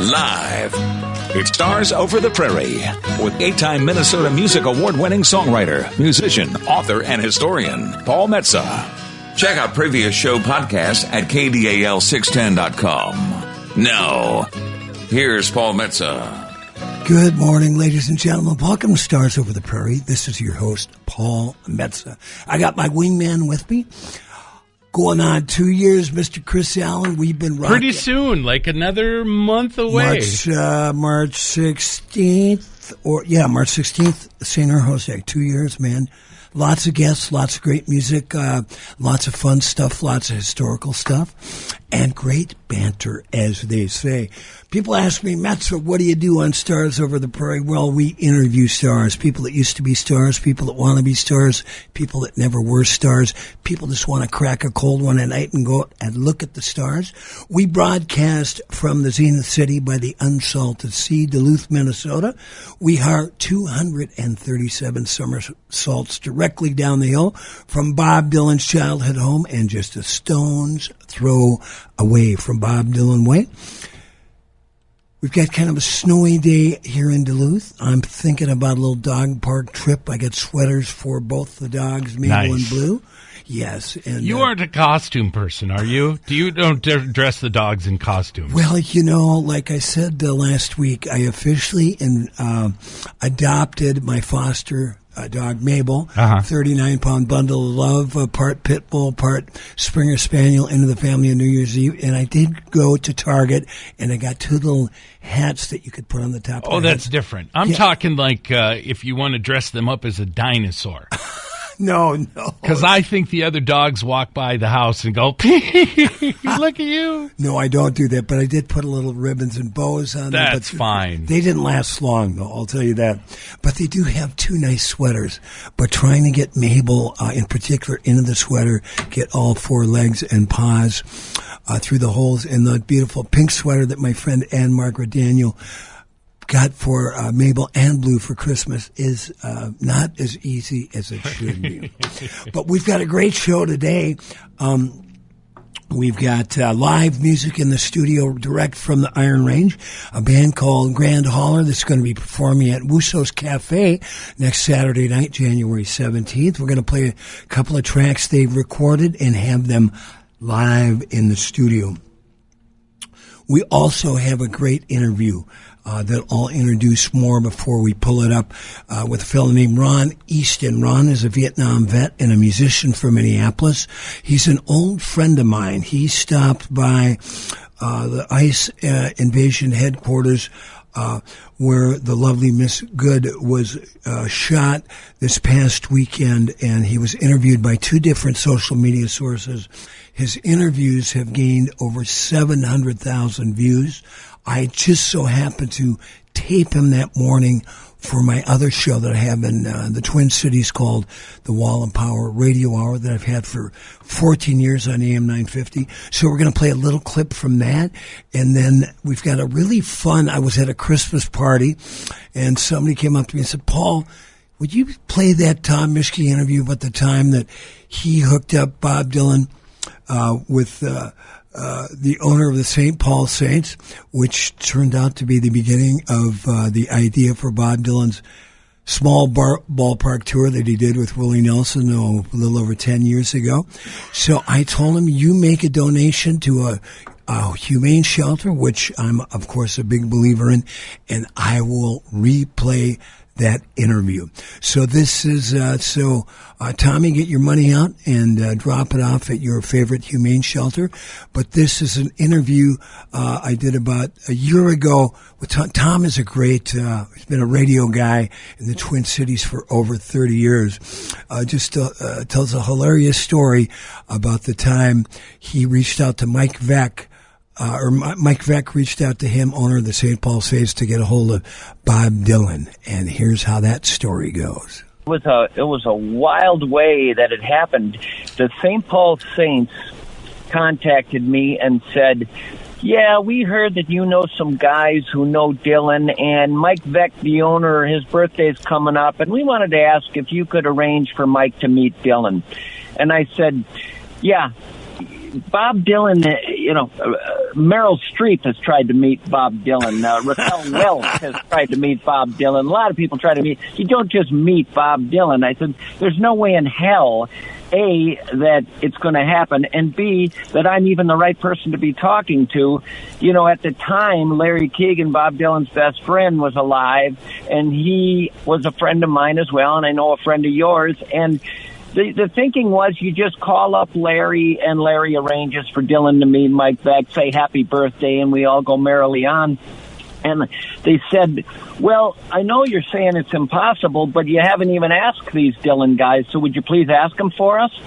Live. It stars Over the Prairie with 8-time Minnesota Music Award-winning songwriter, musician, author, and historian, Paul Metsa. Check out previous show podcasts at KDAL610.com. Now, here's Paul Metsa. Good morning, ladies and gentlemen. Welcome to Stars Over the Prairie. This is your host, Paul Metsa. I got my wingman with me. Going on 2 years, Mr. Chris Allen. We've been rocking. Pretty soon, like another month away. March 16th, March 16th, St. Jose. 2 years, man. Lots of guests, lots of great music, lots of fun stuff, lots of historical stuff, and great banter, as they say. People ask me, Metsa, what do you do on Stars Over the Prairie? Well, we interview stars, people that used to be stars, people that want to be stars, people that never were stars, people just want to crack a cold one at night and go and look at the stars. We broadcast from the Zenith City by the Unsalted Sea, Duluth, Minnesota. We are 237 somersaults directly down the hill from Bob Dylan's childhood home and just a stone's throw away from Bob Dylan Way. We've got kind of a snowy day here in Duluth. I'm thinking about a little dog park trip. I got sweaters for both the dogs, Mabel and Blue. Yes. And you aren't a costume person, are you? You don't dress the dogs in costumes? Well, like I said last week, I officially adopted my foster dog, Mabel, 39-pound bundle of love, part pit bull, part Springer Spaniel, into the family on New Year's Eve. And I did go to Target, and I got two little hats that you could put on the top of their that's heads. different. I'm talking like if you want to dress them up as a dinosaur. No. Because I think the other dogs walk by the house and go, look at you. No, I don't do that, but I did put a little ribbons and bows on them. That's fine. They didn't last long, though, I'll tell you that. But they do have two nice sweaters. But trying to get Mabel, in particular, into the sweater, get all four legs and paws through the holes in the beautiful pink sweater that my friend Ann Margaret Daniel got for Mabel and Blue for Christmas is not as easy as it should be. But we've got a great show today. We've got live music in the studio direct from the Iron Range, a band called Grand Hauler that's going to be performing at Wusso's Cafe next Saturday night, January 17th. We're going to play a couple of tracks they've recorded and have them live in the studio. We also have a great interview that I'll introduce more before we pull it up with a fellow named Ron Easton. Ron is a Vietnam vet and a musician from Minneapolis. He's an old friend of mine. He stopped by the ICE invasion headquarters where the lovely Miss Good was shot this past weekend, and he was interviewed by two different social media sources. His interviews have gained over 700,000 views. I just so happened to tape him that morning for my other show that I have in the Twin Cities called the Wall and Power Radio Hour that I've had for 14 years on AM 950. So we're going to play a little clip from that. And then we've got a really fun, I was at a Christmas party and somebody came up to me and said, Paul, would you play that Tom Mischke interview about the time that he hooked up Bob Dylan with the owner of the St. Paul Saints, which turned out to be the beginning of the idea for Bob Dylan's small ballpark tour that he did with Willie Nelson a little over 10 years ago. So I told him, you make a donation to a humane shelter, which I'm, of course, a big believer in, and I will replay that interview. So this is, Tommy, get your money out and drop it off at your favorite humane shelter. But this is an interview I did about a year ago with Tom. Tom is a great, he's been a radio guy in the Twin Cities for over 30 years. Tells a hilarious story about the time he reached out to Mike Veck, Mike Veck reached out to him, owner of the St. Paul Saints, to get a hold of Bob Dylan. And here's how that story goes. It was a wild way that it happened. The St. Paul Saints contacted me and said, yeah, we heard that you know some guys who know Dylan, and Mike Veck, the owner, his birthday's coming up, and we wanted to ask if you could arrange for Mike to meet Dylan. And I said, yeah, Bob Dylan, Meryl Streep has tried to meet Bob Dylan. Raquel Welch has tried to meet Bob Dylan. A lot of people try to meet. You don't just meet Bob Dylan. I said, there's no way in hell, A, that it's going to happen, and B, that I'm even the right person to be talking to. At the time, Larry Keegan, Bob Dylan's best friend, was alive, and he was a friend of mine as well, and I know a friend of yours, and the thinking was you just call up Larry, and Larry arranges for Dylan to meet Mike Beck, say happy birthday, and we all go merrily on. And they said, well, I know you're saying it's impossible, but you haven't even asked these Dylan guys, so would you please ask them for us?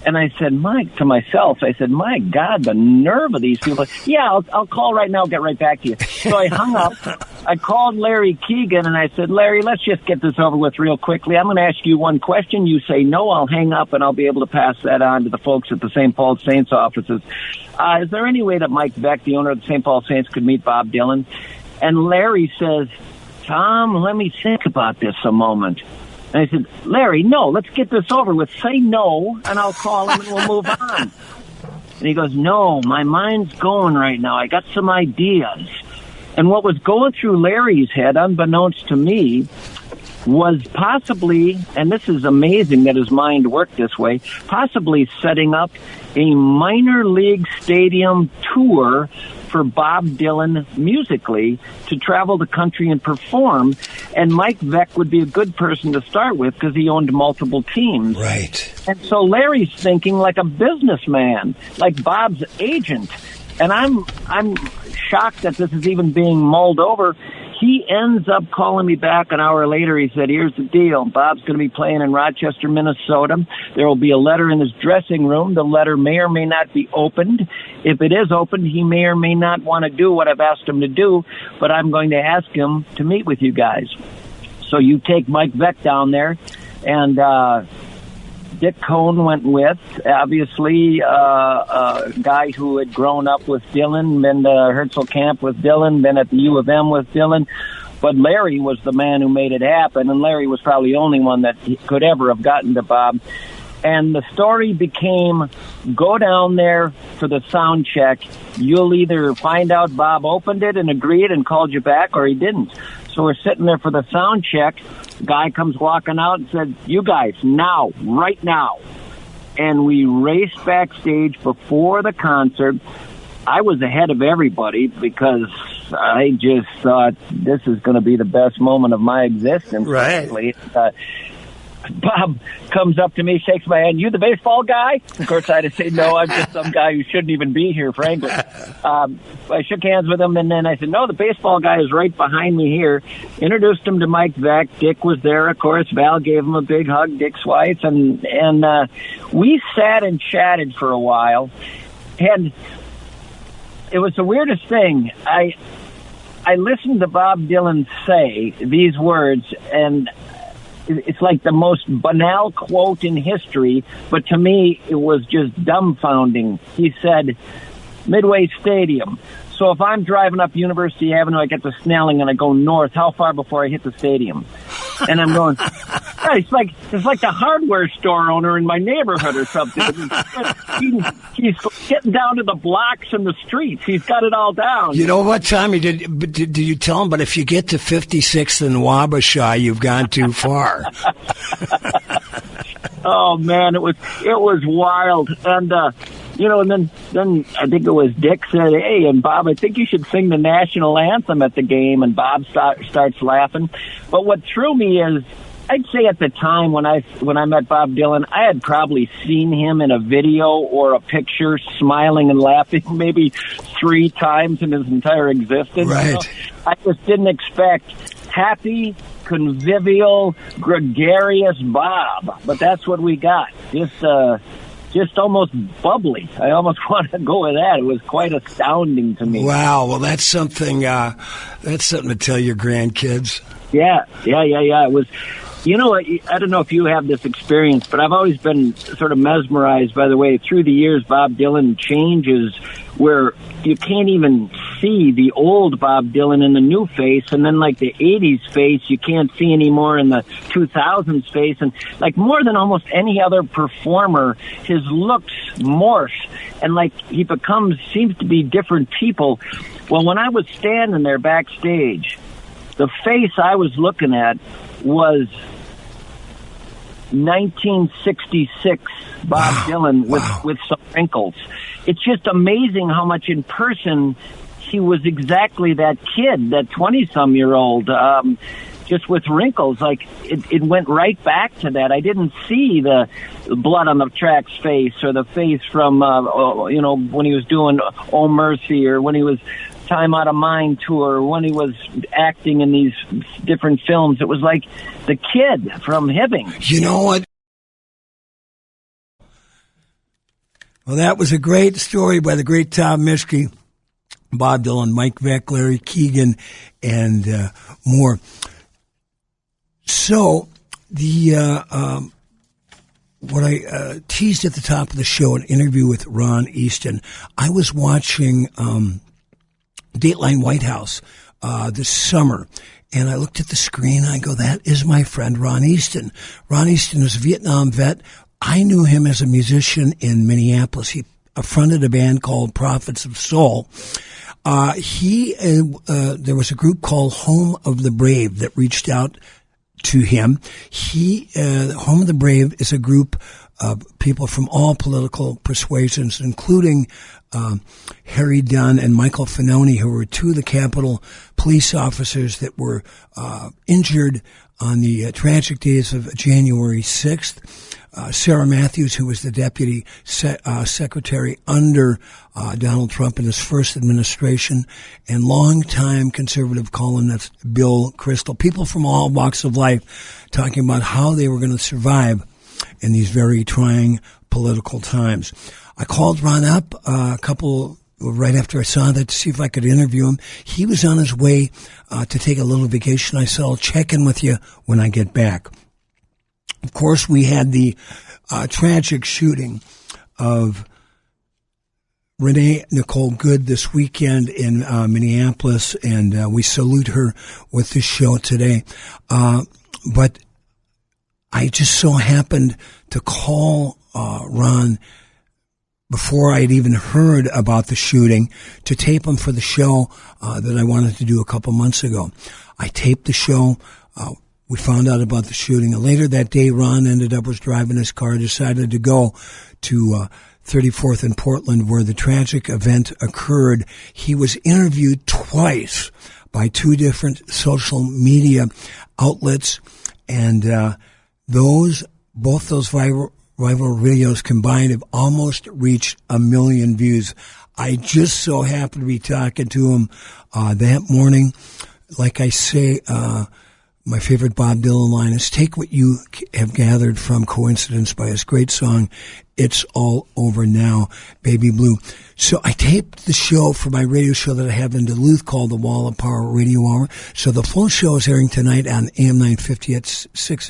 And I said, my God, the nerve of these people. Yeah, I'll call right now, get right back to you. So I hung up. I called Larry Keegan, and I said, Larry, let's just get this over with real quickly. I'm going to ask you one question. You say no, I'll hang up, and I'll be able to pass that on to the folks at the St. Paul Saints offices. Is there any way that Mike Beck, the owner of the St. Paul Saints, could meet Bob Dylan? And Larry says, Tom, let me think about this a moment. And I said, Larry, no, let's get this over with. Say no, and I'll call him and we'll move on. And he goes, no, my mind's going right now. I got some ideas. And what was going through Larry's head, unbeknownst to me, was possibly, and this is amazing that his mind worked this way, possibly setting up a minor league stadium tour for Bob Dylan musically to travel the country and perform. And Mike Beck would be a good person to start with because he owned multiple teams. Right. And so Larry's thinking like a businessman, like Bob's agent. And I'm shocked that this is even being mulled over. He ends up calling me back an hour later. He said, here's the deal. Bob's going to be playing in Rochester, Minnesota. There will be a letter in his dressing room. The letter may or may not be opened. If it is opened, he may or may not want to do what I've asked him to do, but I'm going to ask him to meet with you guys. So you take Mike Beck down there, and Dick Cohn went with, obviously, a guy who had grown up with Dylan, been to Herzl Camp with Dylan, been at the U of M with Dylan. But Larry was the man who made it happen, and Larry was probably the only one that could ever have gotten to Bob. And the story became, go down there for the sound check. You'll either find out Bob opened it and agreed and called you back, or he didn't. So we're sitting there for the sound check. Guy comes walking out and said, you guys, now, right now. And we raced backstage before the concert. I was ahead of everybody because I just thought this is going to be the best moment of my existence. Right. Bob comes up to me, shakes my hand. You the baseball guy? Of course, I had to say, no, I'm just some guy who shouldn't even be here, frankly. I shook hands with him, and then I said, no, the baseball guy is right behind me here. Introduced him to Mike Beck. Dick was there, of course. Val gave him a big hug, Dick Swites, and we sat and chatted for a while. And it was the weirdest thing. I listened to Bob Dylan say these words, and it's like the most banal quote in history, but to me, it was just dumbfounding. He said, Midway Stadium. So if I'm driving up University Avenue, I get to Snelling and I go north, how far before I hit the stadium? And I'm going, it's like the hardware store owner in my neighborhood or something. He's getting down to the blocks and the streets. He's got it all down. You know what, Tommy? Did you tell him? But if you get to 56th and Wabasha, you've gone too far. Oh man, it was wild. And and then I think it was Dick said, hey, and Bob, I think you should sing the national anthem at the game. And Bob starts laughing. But what threw me is, I'd say at the time when I met Bob Dylan, I had probably seen him in a video or a picture smiling and laughing maybe 3 times in his entire existence. Right. I just didn't expect happy, convivial, gregarious Bob. But that's what we got. Just almost bubbly. I almost want to go with that. It was quite astounding to me. Wow. Well, that's something to tell your grandkids. Yeah. It was, I don't know if you have this experience, but I've always been sort of mesmerized by the way through the years Bob Dylan changes where you can't even see the old Bob Dylan in the new face, and then like the 80s face you can't see anymore in the 2000s face, and like more than almost any other performer, his looks morph, and like he seems to be different people. Well, when I was standing there backstage, the face I was looking at was 1966 Bob Dylan with some wrinkles. It's just amazing how much in person he was exactly that kid, that 20-some-year-old, just with wrinkles. Like, it went right back to that. I didn't see the blood on the track's face, or the face from, when he was doing Oh Mercy, or when he was Time Out of Mind tour, when he was acting in these different films. It was like the kid from Hibbing. You know what? Well, that was a great story by the great Tom Mischke, Bob Dylan, Mike Beck, Larry Keegan, and more. So, what I teased at the top of the show, an interview with Ron Easton. I was watching Dateline White House this summer, and I looked at the screen, and I go, that is my friend Ron Easton. Ron Easton was a Vietnam vet. I knew him as a musician in Minneapolis. He fronted a band called Prophets of Soul. There was a group called Home of the Brave that reached out to him. Home of the Brave is a group of people from all political persuasions, including Harry Dunn and Michael Finoni, who were two of the Capitol police officers that were injured on the tragic days of January 6th. Sarah Matthews, who was the deputy secretary under Donald Trump in his first administration, and longtime conservative columnist Bill Kristol. People from all walks of life talking about how they were going to survive in these very trying political times. I called Ron up right after I saw that to see if I could interview him. He was on his way to take a little vacation. I said, I'll check in with you when I get back. Of course, we had the tragic shooting of Renee Nicole Good this weekend in Minneapolis, and we salute her with this show today. But I just so happened to call Ron before I'd even heard about the shooting to tape him for the show that I wanted to do a couple months ago. I taped the show. We found out about the shooting. And later that day, Ron was driving his car, decided to go to 34th in Portland, where the tragic event occurred. He was interviewed twice by two different social media outlets, and both those viral videos combined have almost reached 1 million views. I just so happened to be talking to him that morning. Like I say, my favorite Bob Dylan line is, take what you have gathered from Coincidence by his great song, It's All Over Now, Baby Blue. So I taped the show for my radio show that I have in Duluth called the Wall of Power Radio Hour. So the full show is airing tonight on AM 950 at 6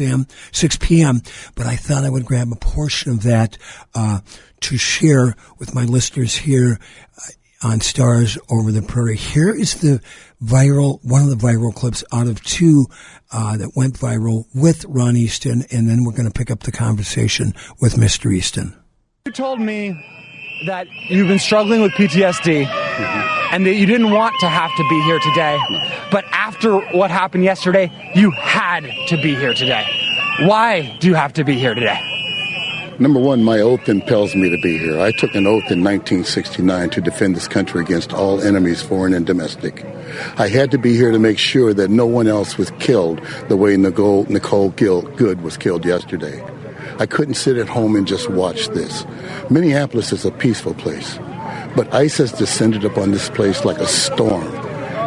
p.m. But I thought I would grab a portion of that to share with my listeners here on Stars Over the Prairie. Here is one of the viral clips out of two that went viral with Ron Easton, and then we're going to pick up the conversation with Mr. Easton. You told me that you've been struggling with PTSD and that you didn't want to have to be here today, but after what happened yesterday, you had to be here today. Why do you have to be here today? Number one, my oath impels me to be here. I took an oath in 1969 to defend this country against all enemies, foreign and domestic. I had to be here to make sure that no one else was killed the way Nicole Good was killed yesterday. I couldn't sit at home and just watch this. Minneapolis is a peaceful place, but ICE has descended upon this place like a storm.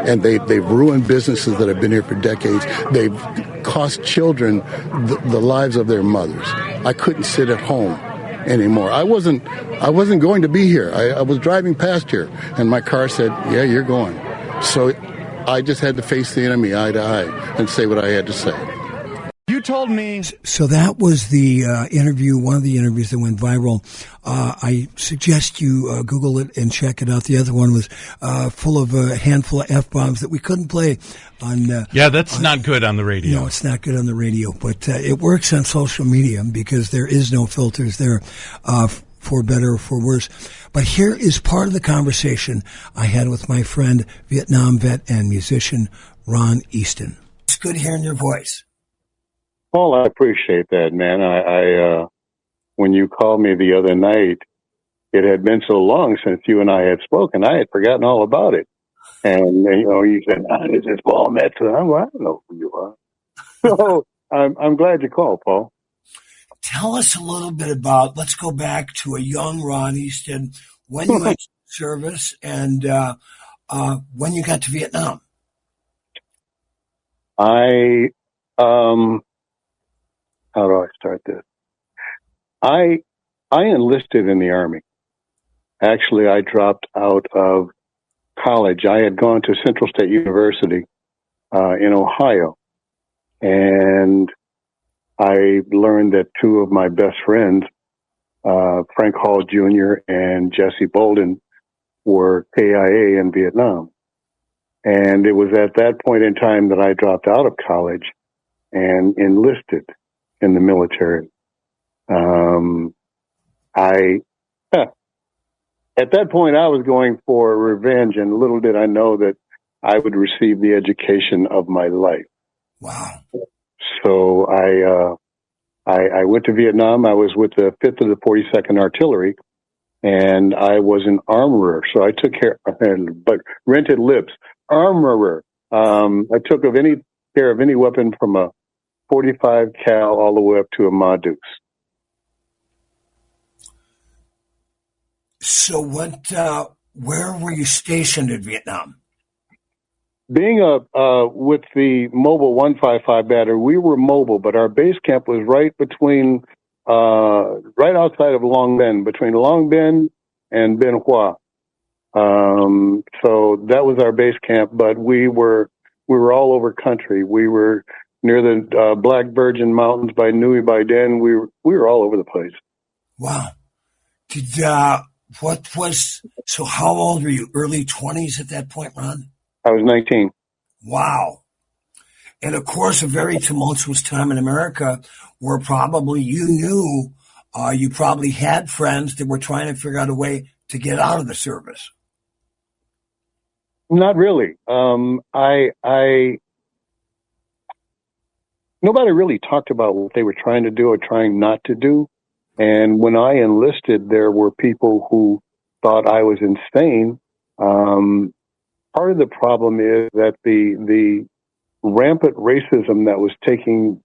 And they've ruined businesses that have been here for decades. They've cost children the lives of their mothers. I couldn't sit at home anymore. I wasn't going to be here. I was driving past here, and my car said, yeah, you're going. So I just had to face the enemy eye to eye and say what I had to say. told me. So that was the interview, one of the interviews that went viral. I suggest you Google it and check it out. The other one was full of a handful of F-bombs that we couldn't play on. That's not good on the radio. No, it's not good on the radio, but it works on social media because there is no filters there, for better or for worse. But here is part of the conversation I had with my friend, Vietnam vet and musician Ron Easton. It's good hearing your voice. Paul, I appreciate that, man. I when you called me the other night, it had been so long since you and I had spoken, I had forgotten all about it. And, you said, this is Paul Metsa. I don't know who you are. So I'm glad you called, Paul. Tell us a little bit about, let's go back to a young Ron Easton, when you went to service and when you got to Vietnam. How do I start this? I enlisted in the Army. Actually, I dropped out of college. I had gone to Central State University in Ohio, and I learned that two of my best friends, Frank Hall Jr. and Jesse Bolden, were KIA in Vietnam. And it was at that point in time that I dropped out of college and enlisted in the military. At that point, I was going for revenge, and little did I know that I would receive the education of my life. Wow. So I went to Vietnam. I was with the 5th of the 42nd Artillery, and I was an armorer. So I took care, but rented lips, armorer. I took care of any weapon from a 45 cal all the way up to a Ma Deuce. So where were you stationed in Vietnam? Being with the Mobile 155 battery, we were mobile, but our base camp was right outside of Long Binh, between Long Binh and Bien Hoa. So that was our base camp, but we were all over country. We were near the Black Virgin Mountains by Nui Bai Den. We were all over the place. Wow. So how old were you? Early 20s at that point, Ron? I was 19. Wow. And of course, a very tumultuous time in America where probably you knew, you probably had friends that were trying to figure out a way to get out of the service. Not really. Nobody really talked about what they were trying to do or trying not to do. And when I enlisted, there were people who thought I was insane. Part of the problem is that the rampant racism that was going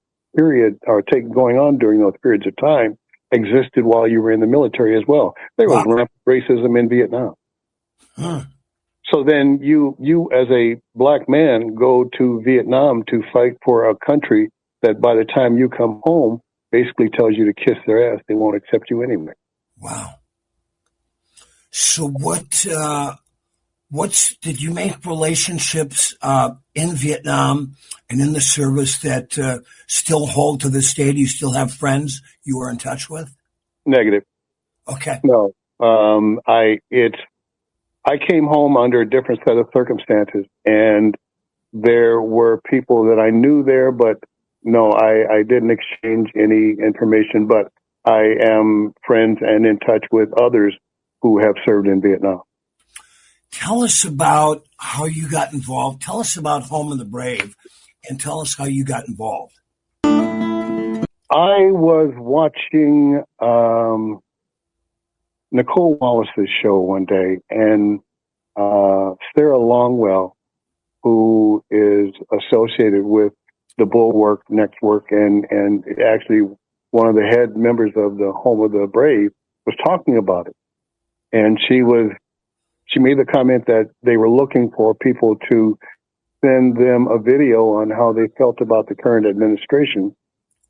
on during those periods of time existed while you were in the military as well. There was rampant racism in Vietnam. Huh. So then you as a black man go to Vietnam to fight for a country that by the time you come home basically tells you to kiss their ass. They won't accept you anyway. Wow. So did you make relationships in Vietnam and in the service that still hold to this day? Do you still have friends you are in touch with? Negative. Okay. No. I came home under a different set of circumstances, and there were people that I knew there, but no, I didn't exchange any information, but I am friends and in touch with others who have served in Vietnam. Tell us about how you got involved. Tell us about Home of the Brave, and tell us how you got involved. I was watching Nicole Wallace's show one day, and Sarah Longwell, who is associated with the Bulwark Network and actually one of the head members of the Home of the Brave, was talking about it. And she made the comment that they were looking for people to send them a video on how they felt about the current administration,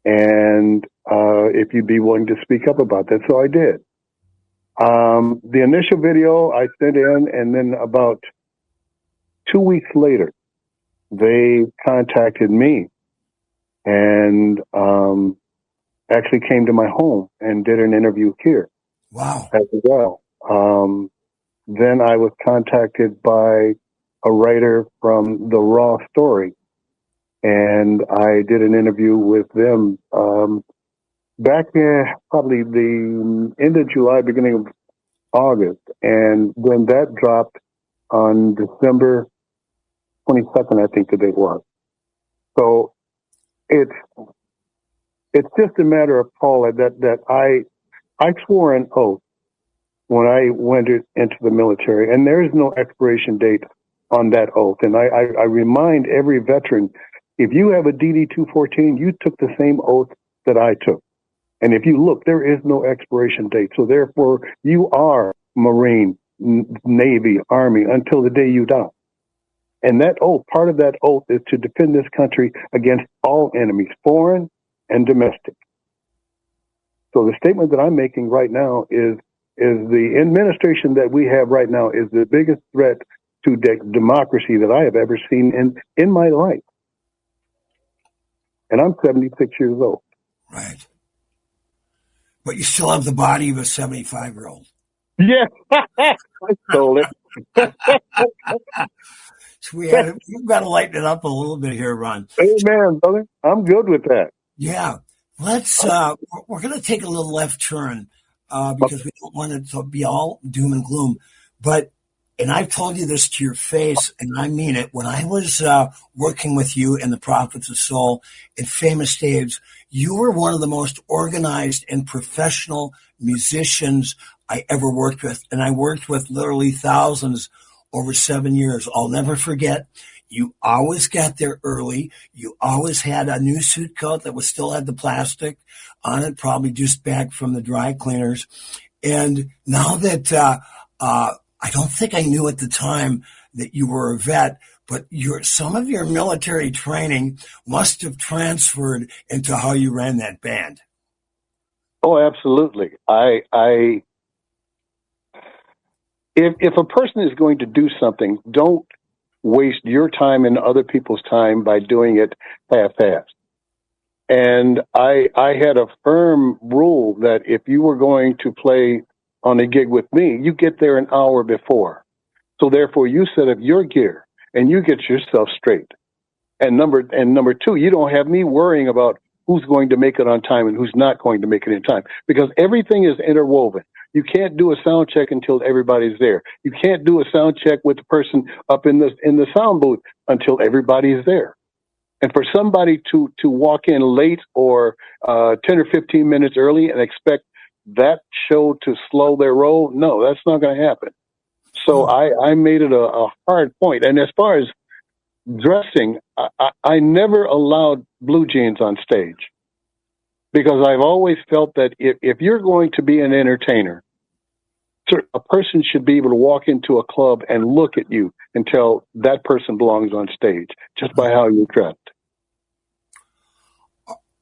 and if you'd be willing to speak up about that. So I did. The initial video I sent in, and then about 2 weeks later, they contacted me and actually came to my home and did an interview here. Wow. As well. Then I was contacted by a writer from The Raw Story, and I did an interview with them back in probably the end of July, beginning of August, and then that dropped on December 22nd, I think the date was. So it's just a matter of, Paul, that I swore an oath when I went into the military, and there is no expiration date on that oath. And I remind every veteran, if you have a DD-214, you took the same oath that I took. And if you look, there is no expiration date. So therefore, you are Marine, Navy, Army until the day you die. And that oath, part of that oath is to defend this country against all enemies, foreign and domestic. So the statement that I'm making right now is the administration that we have right now is the biggest threat to democracy that I have ever seen in my life. And I'm 76 years old. Right. But you still have the body of a 75-year-old. Yeah. I stole it. So you've got to lighten it up a little bit here, Ron. Amen, brother. I'm good with that. Yeah. We're going to take a little left turn because we don't want it to be all doom and gloom. And I've told you this to your face, and I mean it. When I was working with you in the Prophets of Soul at Famous Dave's, you were one of the most organized and professional musicians I ever worked with. And I worked with literally thousands over 7 years. I'll never forget. You always got there early. You always had a new suit coat that still had the plastic on it, probably just back from the dry cleaners. And now that I don't think I knew at the time that you were a vet, but some of your military training must have transferred into how you ran that band. Oh, absolutely. If a person is going to do something, don't waste your time and other people's time by doing it half-assed. And I had a firm rule that if you were going to play on a gig with me, you get there an hour before. So therefore, you set up your gear and you get yourself straight. And number two, you don't have me worrying about who's going to make it on time and who's not going to make it in time, because everything is interwoven. You can't do a sound check until everybody's there. You can't do a sound check with the person up in the sound booth until everybody's there. And for somebody to walk in late or 10 or 15 minutes early and expect that show to slow their roll, no, that's not going to happen. So I made it a hard point. And as far as dressing, I never allowed blue jeans on stage, because I've always felt that if you're going to be an entertainer, a person should be able to walk into a club and look at you and tell that person belongs on stage just by how you're dressed.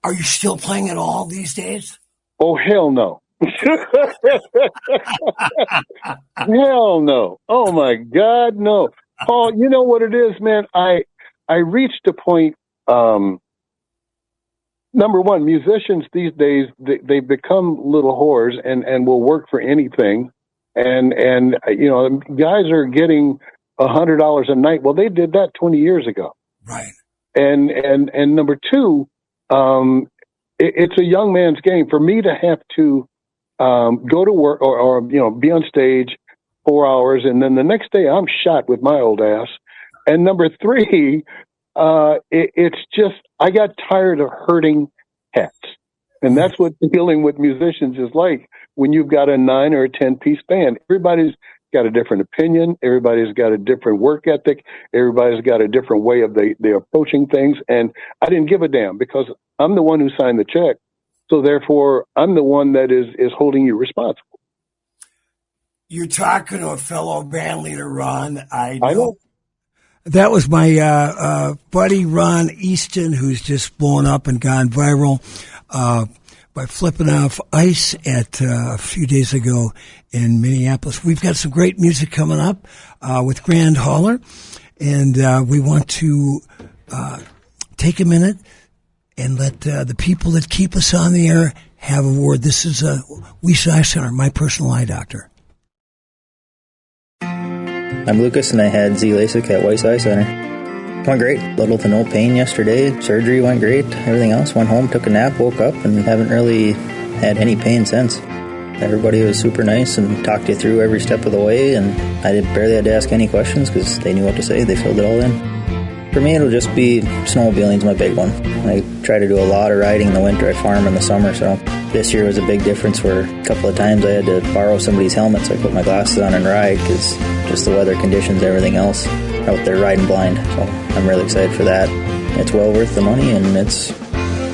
Are you still playing at all these days? Oh, hell no. Hell no. Oh, my God, no. Paul, you know what it is, man? I reached a point, number one, musicians these days, they've become little whores and will work for anything. And you know, guys are getting $100 a night. Well, they did that 20 years ago. Right. And number two, it's a young man's game. For me to have to go to work or you know, be on stage 4 hours, and then the next day I'm shot with my old ass. And number three, it's just, I got tired of hurting cats. And that's what dealing with musicians is like when you've got a 9 or a 10-piece band. Everybody's got a different opinion. Everybody's got a different work ethic. Everybody's got a different way of they're approaching things. And I didn't give a damn, because I'm the one who signed the check. So therefore, I'm the one that is holding you responsible. You're talking to a fellow band leader, Ron. I know. That was my buddy Ron Easton, who's just blown up and gone viral by flipping off ice at a few days ago in Minneapolis. We've got some great music coming up with Grand Hauler, and we want to take a minute and let the people that keep us on the air have a word. This is Weiss Eye Center, my personal eye doctor. I'm Lucas, and I had Z-LASIK at Weiss Eye Center. Went great. Little to no pain yesterday. Surgery went great. Everything else. Went home, took a nap, woke up, and haven't really had any pain since. Everybody was super nice and talked you through every step of the way, and I barely had to ask any questions because they knew what to say. They filled it all in. For me, it'll just be snowmobiling's my big one. I try to do a lot of riding in the winter. I farm in the summer, so this year was a big difference where a couple of times I had to borrow somebody's helmet, so I put my glasses on and ride because just the weather conditions, everything else, out there riding blind. So I'm really excited for that. It's well worth the money, and it's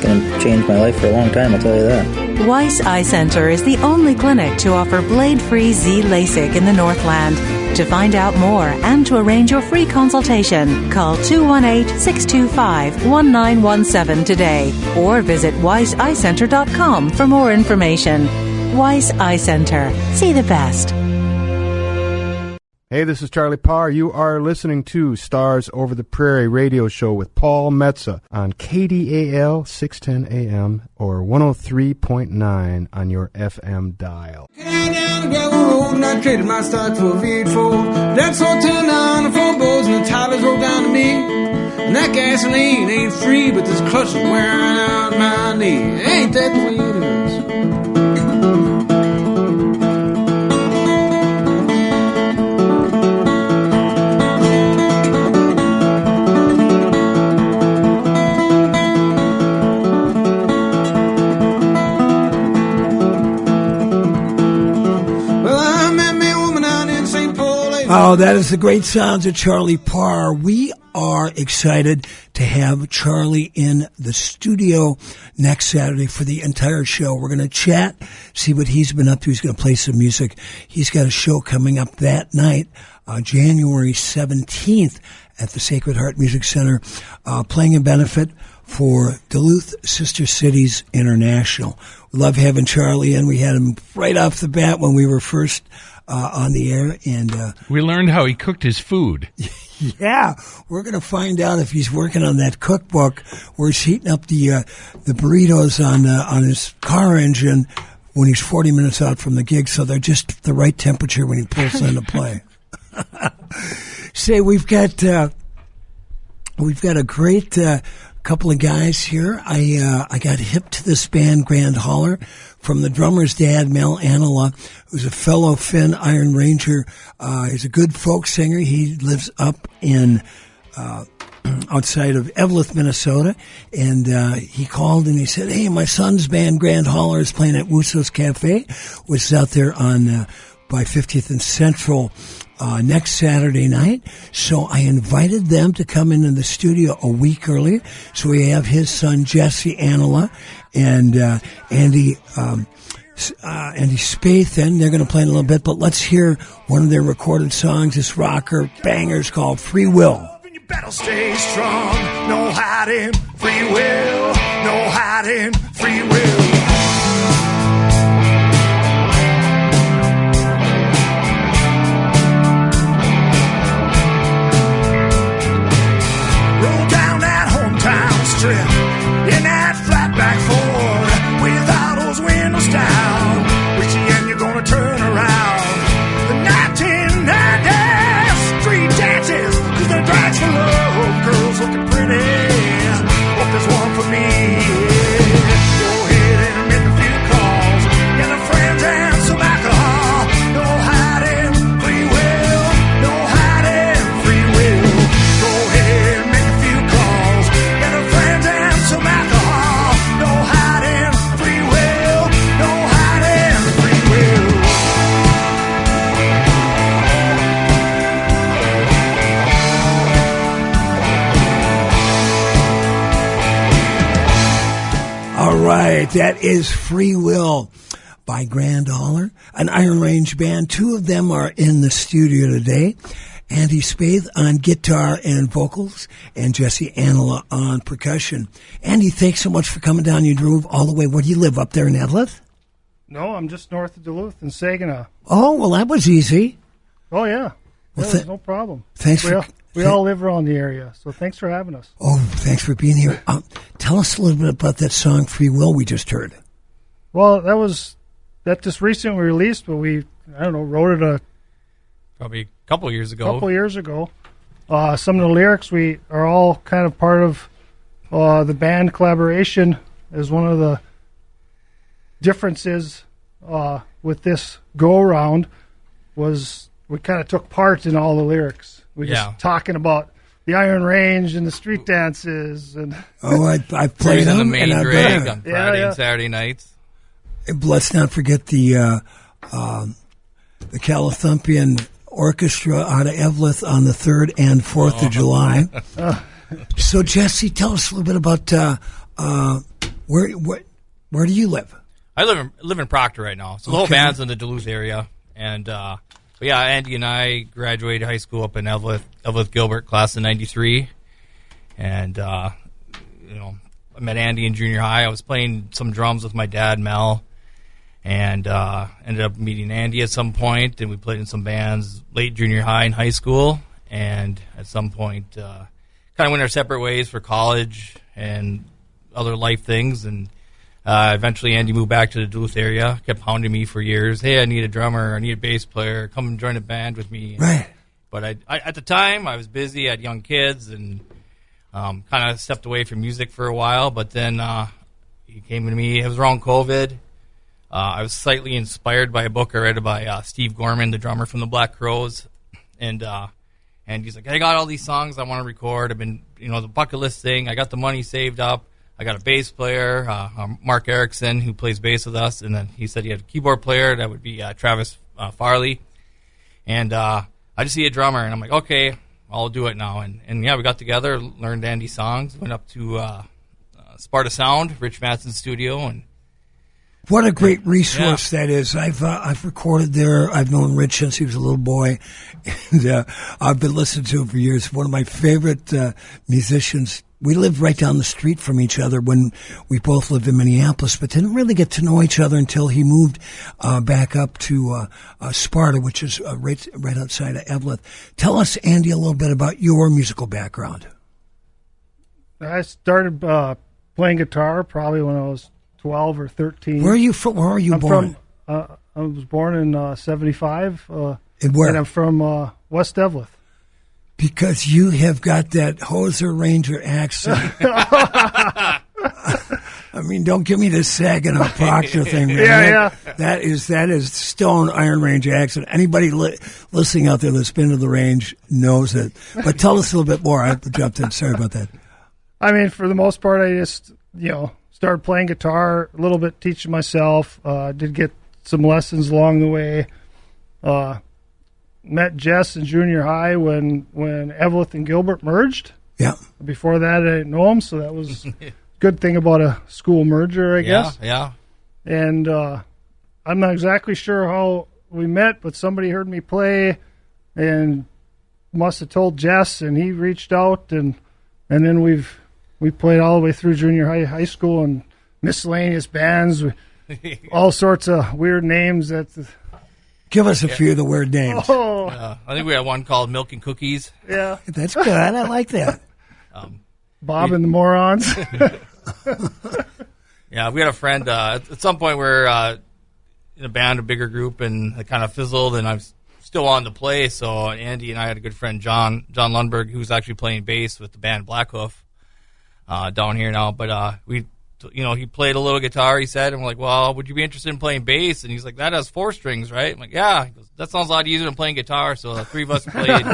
going to change my life for a long time, I'll tell you that. Weiss Eye Center is the only clinic to offer blade-free Z-LASIK in the Northland. To find out more and to arrange your free consultation, call 218-625-1917 today or visit weisseyecenter.com for more information. Weiss Eye Center. See the best. Hey, this is Charlie Parr. You are listening to Stars Over the Prairie radio show with Paul Metsa on KDAL 610 AM or 103.9 on your FM dial. Down the gravel road and I traded my stock for a V8 That's all turned on the four bows and the tires rolled down to me. And that gasoline ain't free, but this clutch is wearing out my knee. Ain't that the way it is? Oh, that is the great sounds of Charlie Parr. We are excited to have Charlie in the studio next Saturday for the entire show. We're going to chat, see what he's been up to. He's going to play some music. He's got a show coming up that night, January 17th at the Sacred Heart Music Center, playing a benefit for Duluth Sister Cities International. We love having Charlie in. We had him right off the bat when we were first on the air, and we learned how he cooked his food. Yeah, we're going to find out if he's working on that cookbook where he's heating up the burritos on his car engine when he's 40 minutes out from the gig, so they're just the right temperature when he pulls into play. Say, we've got a great couple of guys here. I got hip to this band, Grand Hauler, from the drummer's dad, Mel Anila, who's a fellow Finn Iron Ranger. He's a good folk singer. He lives up in outside of Eveleth, Minnesota, and he called and he said, "Hey, my son's band, Grand Hauler, is playing at Wusso's Cafe," which is out there on by 50th and Central next Saturday night. So I invited them to come into the studio a week earlier. So we have his son, Jesse Anila, and Andy Spathan. They're going to play in a little bit, but let's hear one of their recorded songs, this rocker bangers called Free Will. You better stay strong, no hiding, free will, no hiding, free will. Strip in that flatback Ford with all those windows down. Which the end you're gonna turn around. The 1990s street dances, cause they're drags for love. Girls looking pretty. Hope there's one for me. Go ahead and make a few calls. Get a friend and some alcohol. No hiding, free will. No hiding, free will. Go ahead and make a few calls. Get a friend and some alcohol. No hiding, free will. No hiding, free will. All right, that is Free Will by Grand Hauler, an Iron Range band. Two of them are in the studio today. Andy Spath on guitar and vocals, and Jesse Anila on percussion. Andy, thanks so much for coming down. You drove all the way. Where do you live, up there in Eveleth? No, I'm just north of Duluth in Saginaw. Oh, well, that was easy. Oh, yeah. Well, There's no problem. Thanks we We all live around the area, so thanks for having us. Oh, thanks for being here. Tell us a little bit about that song "Free Will" we just heard. Well, that just recently released, but wrote it probably a couple years ago. Some of the lyrics we are all kind of part of the band collaboration. Is one of the differences with this go around was we kind of took part in all the lyrics. We just talking about the Iron Range and the street dances and I played on the them main and drag on Friday and Saturday nights. Let's not forget the Calathumpian Orchestra out of Eveleth on the 3rd and 4th of July. So, Jesse, tell us a little bit about where do you live? I live in Proctor right now. So the whole band's in the Duluth area. And, but yeah, Andy and I graduated high school up in Eveleth Gilbert, class of 93. And, I met Andy in junior high. I was playing some drums with my dad, Mel. And ended up meeting Andy at some point, and we played in some bands late junior high and high school. And at some point, kind of went our separate ways for college and other life things. And eventually, Andy moved back to the Duluth area. Kept hounding me for years. Hey, I need a drummer. I need a bass player. Come and join a band with me. Right. But I at the time, I was busy. I had young kids, and kind of stepped away from music for a while. But then he came to me. It was around COVID. I was slightly inspired by a book I read by Steve Gorman, the drummer from the Black Crowes, and he's like, I got all these songs I want to record. I've been, the bucket list thing. I got the money saved up. I got a bass player, Mark Erickson, who plays bass with us, and then he said he had a keyboard player. That would be Travis Farley, and I just need a drummer, and I'm like, okay, I'll do it now. And we got together, learned Andy's songs, went up to Sparta Sound, Rich Matson's studio, and. What a great resource that is. I've recorded there. I've known Rich since he was a little boy, and I've been listening to him for years. One of my favorite musicians. We lived right down the street from each other when we both lived in Minneapolis, but didn't really get to know each other until he moved back up to Sparta, which is right outside of Eveleth. Tell us, Andy, a little bit about your musical background. I started playing guitar probably when I was 12 or 13. Where are you from? Where are you born? I was born in 75. And where? And I'm from West Eveleth. Because you have got that Hoser Ranger accent. I mean, don't give me this Saginaw Proctor thing, man. Yeah. That is stone Iron Range accent. Anybody listening out there that's been to the range knows it. But tell us a little bit more. I jumped in. Sorry about that. I mean, for the most part, I just, started playing guitar a little bit, teaching myself. Did get some lessons along the way. Met Jess in junior high when Eveleth and Gilbert merged. Yeah. Before that, I didn't know him, so that was a good thing about a school merger, I guess. Yeah. And I'm not exactly sure how we met, but somebody heard me play and must have told Jess, and he reached out, and then we played all the way through junior high school, and miscellaneous bands, all sorts of weird names. Give us a few of the weird names. I think we had one called Milk and Cookies. Yeah. That's good. I like that. Bob and the Morons. Yeah, we had a friend. At some point, we were in a band, a bigger group, and it kind of fizzled, and I was still wanted to play. So Andy and I had a good friend, John Lundberg, who's actually playing bass with the band Blackhoof down here now. But he played a little guitar, he said, and we're like, well, would you be interested in playing bass? And he's like, that has 4 strings, right? I'm like, yeah. He goes, that sounds a lot easier than playing guitar. So the 3 of us played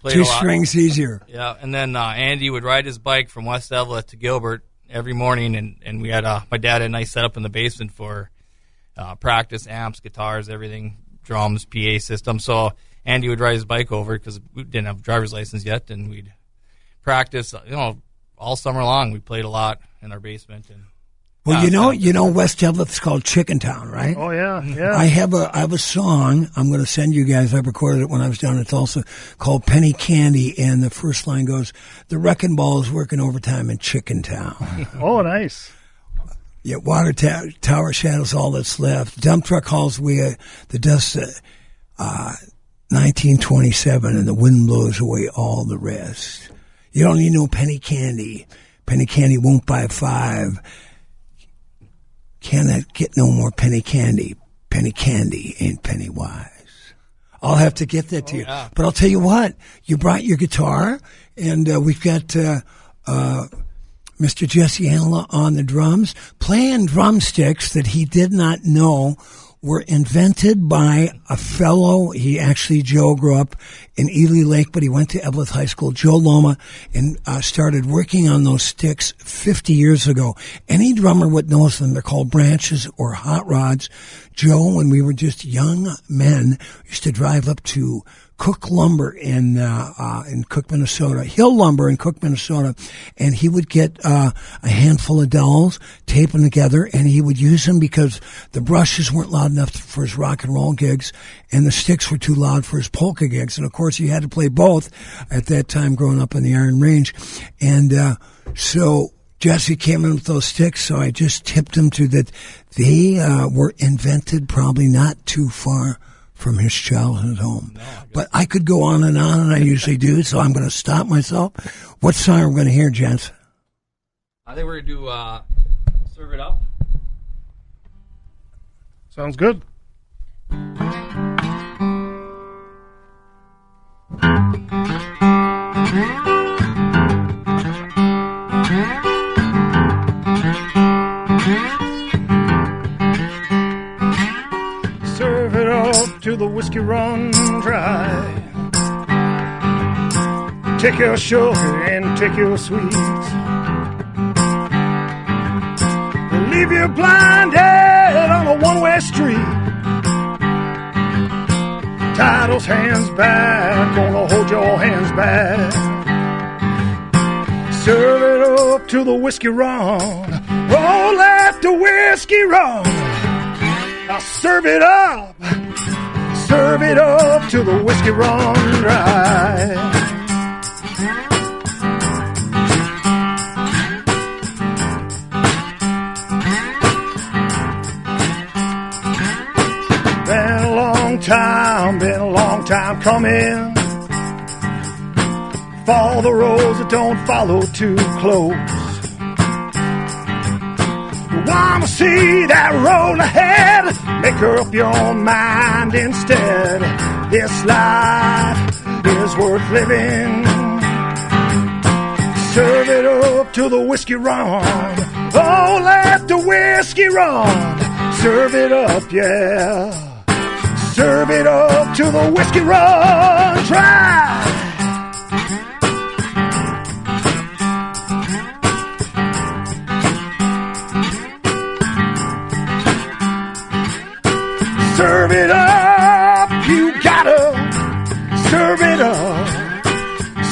2 strings easier. Yeah, and then Andy would ride his bike from West Eveleth to Gilbert every morning, and we had my dad had a nice setup in the basement for practice, amps, guitars, everything, drums, PA system. So Andy would ride his bike over because we didn't have a driver's license yet, and we'd practice, all summer long. We played a lot in our basement. And well, West Eveleth is called Chicken Town, right? Oh yeah. I have a song I'm going to send you guys. I recorded it when I was down in Tulsa, called Penny Candy, and the first line goes, "The wrecking ball is working overtime in Chicken Town." Oh, nice. Yeah, water tower shadows all that's left. Dump truck hauls away the dust. 1927, and the wind blows away all the rest. You don't need no penny candy. Penny candy won't buy 5. Cannot get no more penny candy. Penny candy ain't penny wise. I'll have to get that to you. Yeah. But I'll tell you what, you brought your guitar, and we've got Mr. Jesse Anla on the drums, playing drumsticks that he did not know were invented by a fellow. Joe grew up in Ely Lake, but he went to Evelyn High School, Joe Loma, and started working on those sticks 50 years ago. Any drummer would know them. They're called branches or hot rods. Joe, when we were just young men, used to drive up to Cook Lumber in Cook, Minnesota, Hill Lumber in Cook, Minnesota, and he would get a handful of dowels, tape them together, and he would use them because the brushes weren't loud enough for his rock and roll gigs, and the sticks were too loud for his polka gigs. And of course, he had to play both at that time, growing up in the Iron Range, and so Jesse came in with those sticks, so I just tipped him to that. They were invented probably not too far from his childhood home. No, but I could go on, and I usually do, so I'm going to stop myself. What song are we going to hear, gents? I think we're going to do Serve It Up. Sounds good. Serve it up till the whiskey run dry. Take your sugar and take your sweets. Leave you blinded on a one-way street. Tie those hands back, gonna hold your hands back. Serve it up till the whiskey run. Oh, let the whiskey run. I'll serve it up till the whiskey run dry. Been a long time coming. Follow the roads that don't follow too close. Wanna see that road ahead? Make up your mind instead. This life is worth living. Serve it up till the whiskey run. Oh, let the whiskey run. Serve it up, yeah. Serve it up till the whiskey run dry. Serve it up, you gotta serve it up.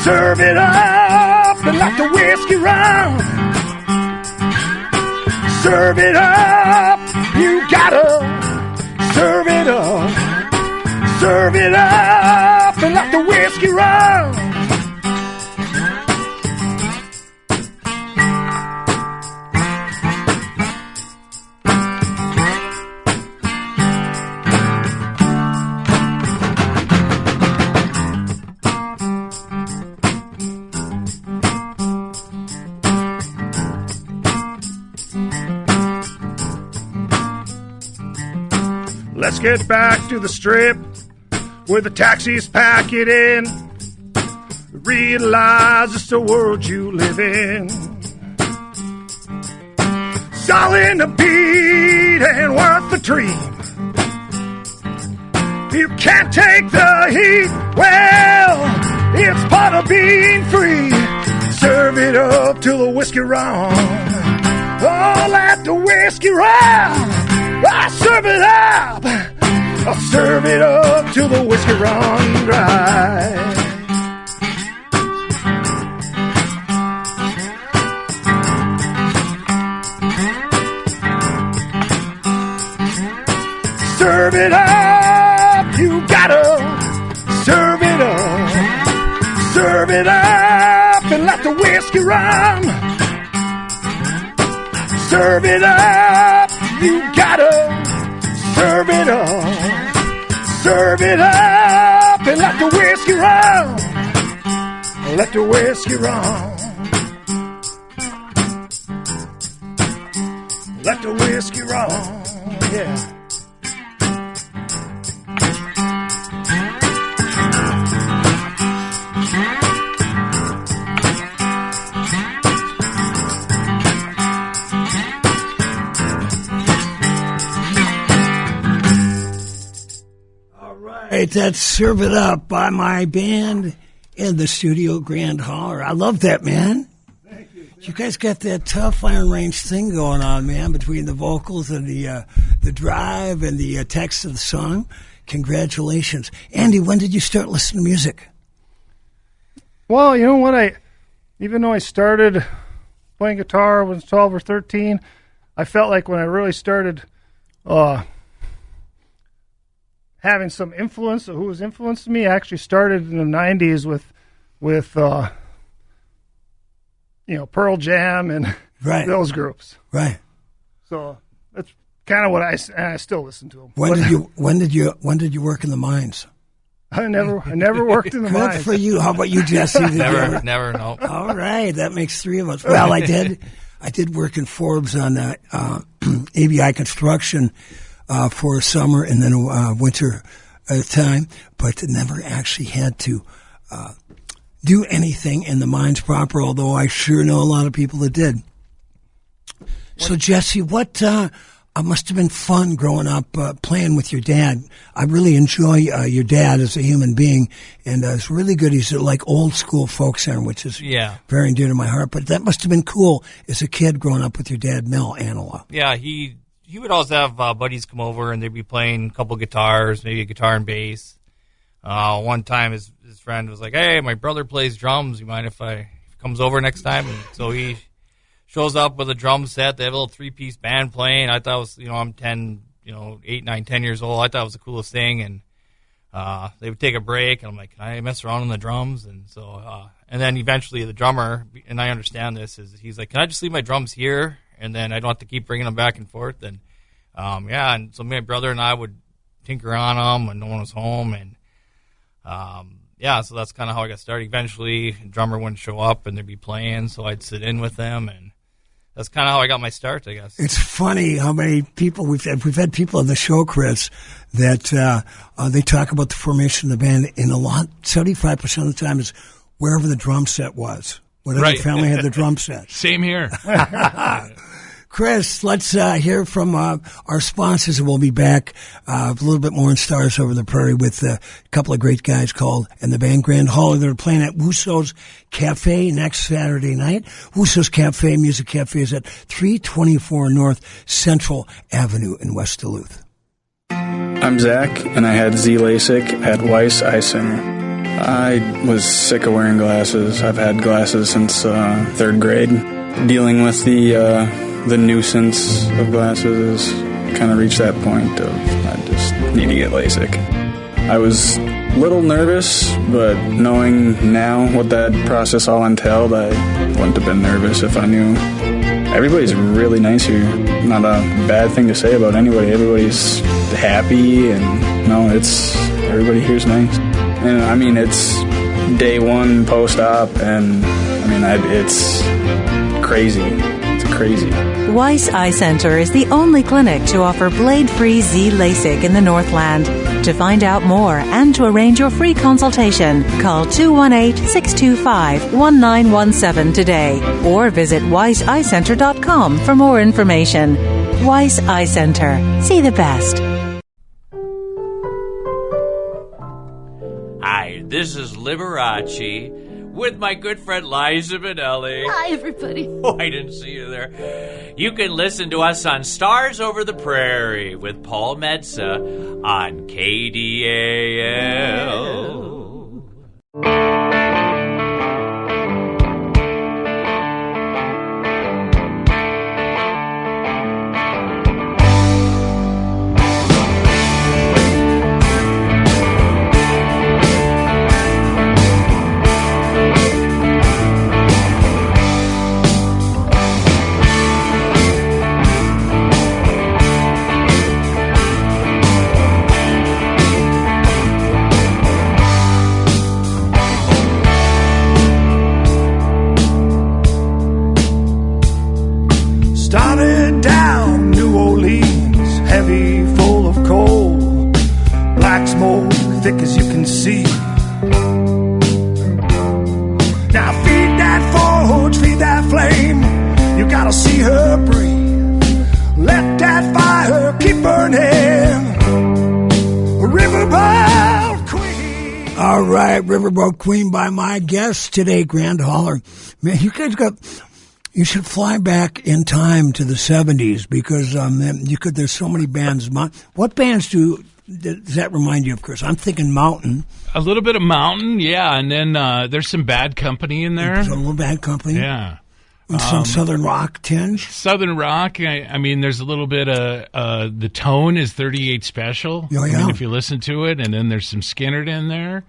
Serve it up and let the whiskey run. Serve it up, you gotta serve it up. Serve it up and let the whiskey run. Let's get back to the strip where the taxis pack it in. Realize it's the world you live in. It's all in the beat and worth the dream. You can't take the heat, well, it's part of being free. Serve it up till the whiskey run. Oh, let the whiskey run. I serve it up. I'll serve it up till the whiskey run dry. Serve it up, you gotta serve it up. Serve it up and let the whiskey run. Serve it up, you gotta serve it up. Serve it up and let the whiskey run. Let the whiskey run. Let the whiskey run. Yeah. Right, that's Serve It Up by my band in the Studio Grand Holler. I love that, man. Thank you. You guys got that tough Iron Range thing going on, man, between the vocals and the drive and the text of the song. Congratulations. Andy, when did you start listening to music? Well, you know what? Even though I started playing guitar when I was 12 or 13, I felt like when I really started having some influence, who was influencing me, I actually started in the 90s with Pearl Jam and those groups. Right. So that's kind of what I still listen to them. When did you work in the mines? I never worked in the mines. Good for you. How about you, Jesse? Never, no. All right, that makes three of us. Well, I did work in Forbes on ABI construction for summer and then winter time, but never actually had to do anything in the mines proper, although I sure know a lot of people that did. So, Jesse, what must have been fun growing up playing with your dad? I really enjoy your dad as a human being, and it's really good. He's like old school folk singer, which is very dear to my heart, but that must have been cool as a kid growing up with your dad, Mel Anola. Yeah, he would always have buddies come over, and they'd be playing a couple guitars, maybe a guitar and bass. One time his friend was like, "Hey, my brother plays drums. You mind if he comes over next time?" And so he shows up with a drum set. They have a little 3-piece band playing. I thought it was, I'm 8, 9, 10 years old. I thought it was the coolest thing. And they would take a break, and I'm like, "Can I mess around on the drums?" And so, and then eventually the drummer, and I understand this, he's like, "Can I just leave my drums here? And then I don't have to keep bringing them back and forth." And and so my brother and I would tinker on them when no one was home, and so that's kind of how I got started. Eventually, the drummer wouldn't show up, and they'd be playing, so I'd sit in with them, and that's kind of how I got my start, I guess. It's funny how many people we've had people on the show, Chris, that they talk about the formation of the band, and 75% of the time is wherever the drum set was. Whatever family had the drum set. Same here. Chris, let's hear from our sponsors, and we'll be back a little bit more in Stars Over the Prairie with a couple of great guys and the band Grand Hall. They're playing at Wusso's Cafe next Saturday night. Wusso's Cafe, Music Cafe, is at 324 North Central Avenue in West Duluth. I'm Zach, and I had Z-LASIK at Weiss Eye Center. I was sick of wearing glasses. I've had glasses since third grade. Dealing with the nuisance of glasses kind of reached that point of I just need to get LASIK. I was a little nervous, but knowing now what that process all entailed, I wouldn't have been nervous if I knew. Everybody's really nice here. Not a bad thing to say about anybody. Everybody's happy, and everybody here's nice. And I mean, it's day one post-op, and I mean, it's crazy. It's crazy. Weiss Eye Center is the only clinic to offer blade-free Z-LASIK in the Northland. To find out more and to arrange your free consultation, call 218-625-1917 today or visit weisseyecenter.com for more information. Weiss Eye Center. See the best. Hi, this is Liberace with my good friend Liza Minnelli. Hi, everybody. Oh, I didn't see you there. You can listen to us on Stars Over the Prairie with Paul Metsa on KDAL. that forge, feed that flame. You gotta see her breathe. Let that fire keep burning. Riverboat Queen. All right, Riverboat Queen by my guest today, Grand Holler. Man, you guys you should fly back in time to the 70s because there's so many bands. What bands does that remind you of, Chris? I'm thinking Mountain. A little bit of Mountain, yeah, and then there's some Bad Company in there. There's a little Bad Company. Yeah. And some Southern Rock tinge. Southern Rock, I mean, there's a little bit of the tone is 38 Special. Oh, yeah. I mean, if you listen to it, and then there's some Skinner in there.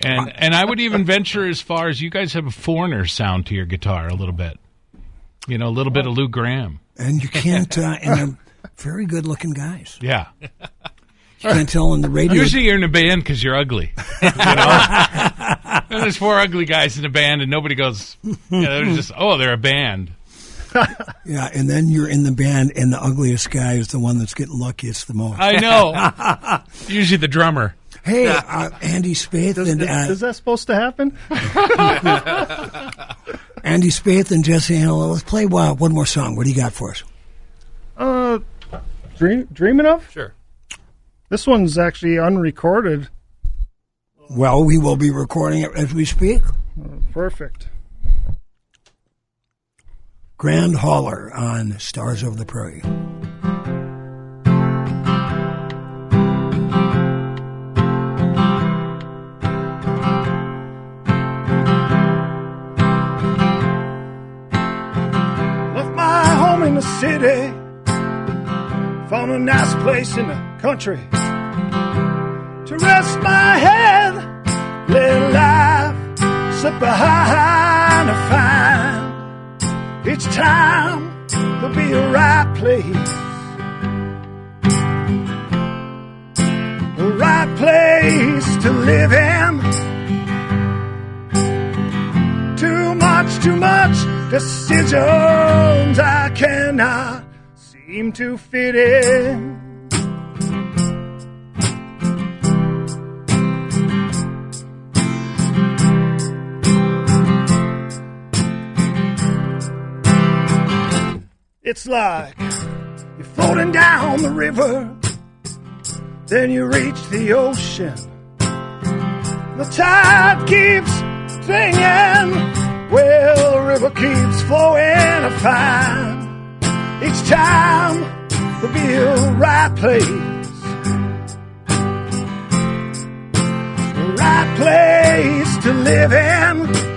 And I would even venture as far as you guys have a Foreigner sound to your guitar a little bit. You know, a little bit of Lou Gramm. And you can't, and they're very good-looking guys. Yeah. You can't tell on the radio. Usually you're in a band because you're ugly. You know? And there's 4 ugly guys in a band, and nobody goes, they're just, they're a band. Yeah, and then you're in the band, and the ugliest guy is the one that's getting luckiest the most. I know. Usually the drummer. Hey, Andy Spaeth. Is that supposed to happen? Andy Spaeth and Jesse Hanna. Let's play one more song. What do you got for us? Dreaming of? Sure. This one's actually unrecorded. Well, we will be recording it as we speak. Perfect. Grand Holler on Stars Over the Prairie. Left my home in the city, found a nice place in the country to rest my head, let life slip behind a fine. Each time there'll be a right place, a right place to live in. Too much decisions I cannot seem to fit in. It's like you're floating down the river, then you reach the ocean. The tide keeps singing, well, the river keeps flowing. I find each time there'll be a right place, a right place to live in.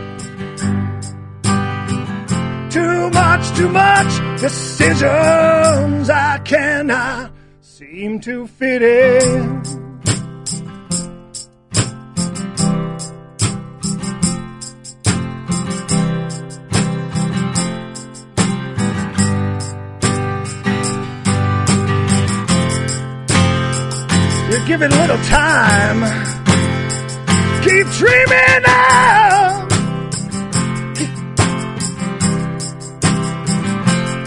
Too much decisions I cannot seem to fit in. You give it a little time, keep dreaming of.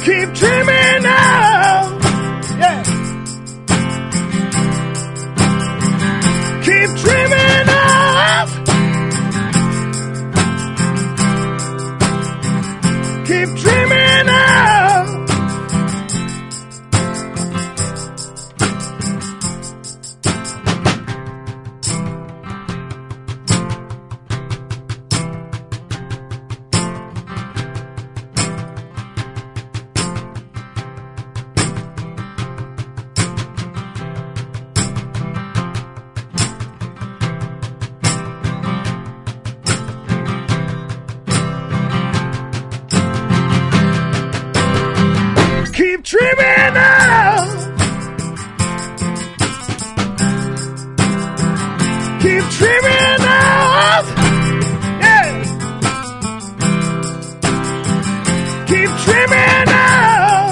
Keep dreaming now, yeah. Keep dreaming of. Keep dreaming of. Keep dreaming of. Keep dreaming of. Yeah. Keep dreaming of.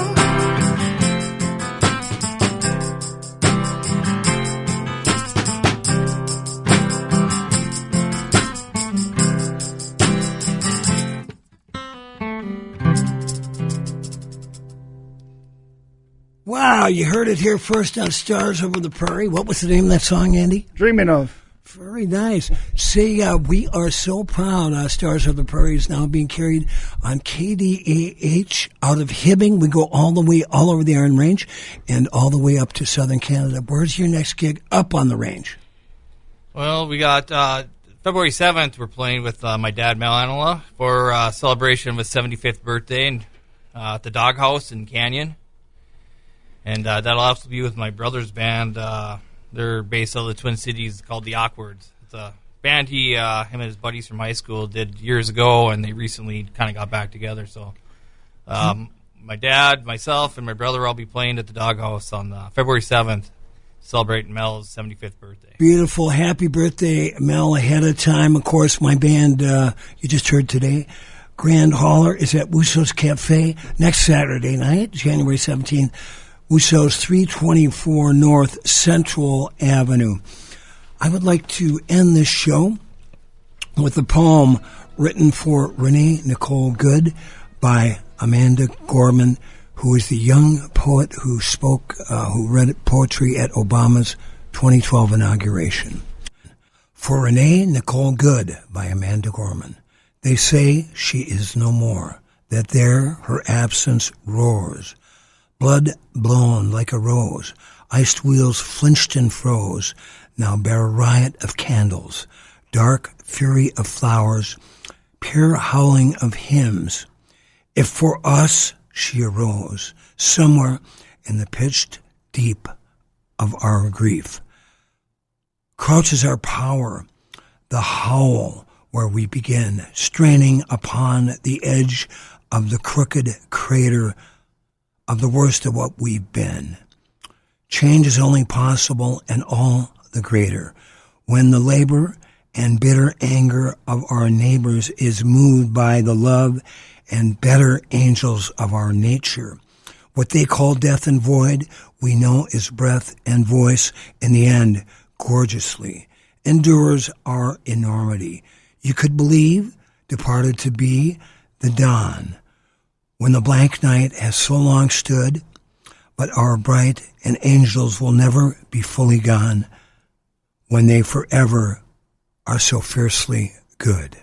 Wow, you heard it here first on Stars Over the Prairie. What was the name of that song, Andy? Dreaming of. Very nice. Say, we are so proud. Stars of the Prairie is now being carried on KDAH out of Hibbing. We go all the way all over the Iron Range and all the way up to southern Canada. Where's your next gig up on the range? Well, we got February 7th. We're playing with my dad, Mel Anola, for celebration of his 75th birthday at the Doghouse in Canyon. And that'll also be with my brother's band. They're based out of the Twin Cities, called the Awkwards. It's a band him and his buddies from high school did years ago, and they recently kind of got back together. So my dad, myself, and my brother will all be playing at the Doghouse on February 7th, celebrating Mel's 75th birthday. Beautiful. Happy birthday, Mel, ahead of time. Of course, my band, you just heard today, Grand Hauler, is at Wusso's Cafe next Saturday night, January 17th. Wusso's 324 North Central Avenue. I would like to end this show with a poem written for Renee Nicole Good by Amanda Gorman, who is the young poet who read poetry at Obama's 2012 inauguration. For Renee Nicole Good by Amanda Gorman. They say she is no more, that there her absence roars. Blood blown like a rose, iced wheels flinched and froze, now bear a riot of candles, dark fury of flowers, pure howling of hymns. If for us she arose, somewhere in the pitched deep of our grief, crouches our power, the howl where we begin, straining upon the edge of the crooked crater of the worst of what we've been. Change is only possible and all the greater when the labor and bitter anger of our neighbors is moved by the love and better angels of our nature. What they call death and void, we know is breath and voice in the end, gorgeously endures our enormity. You could believe, departed to be the dawn, when the blank night has so long stood, but our bright and angels will never be fully gone when they forever are so fiercely good.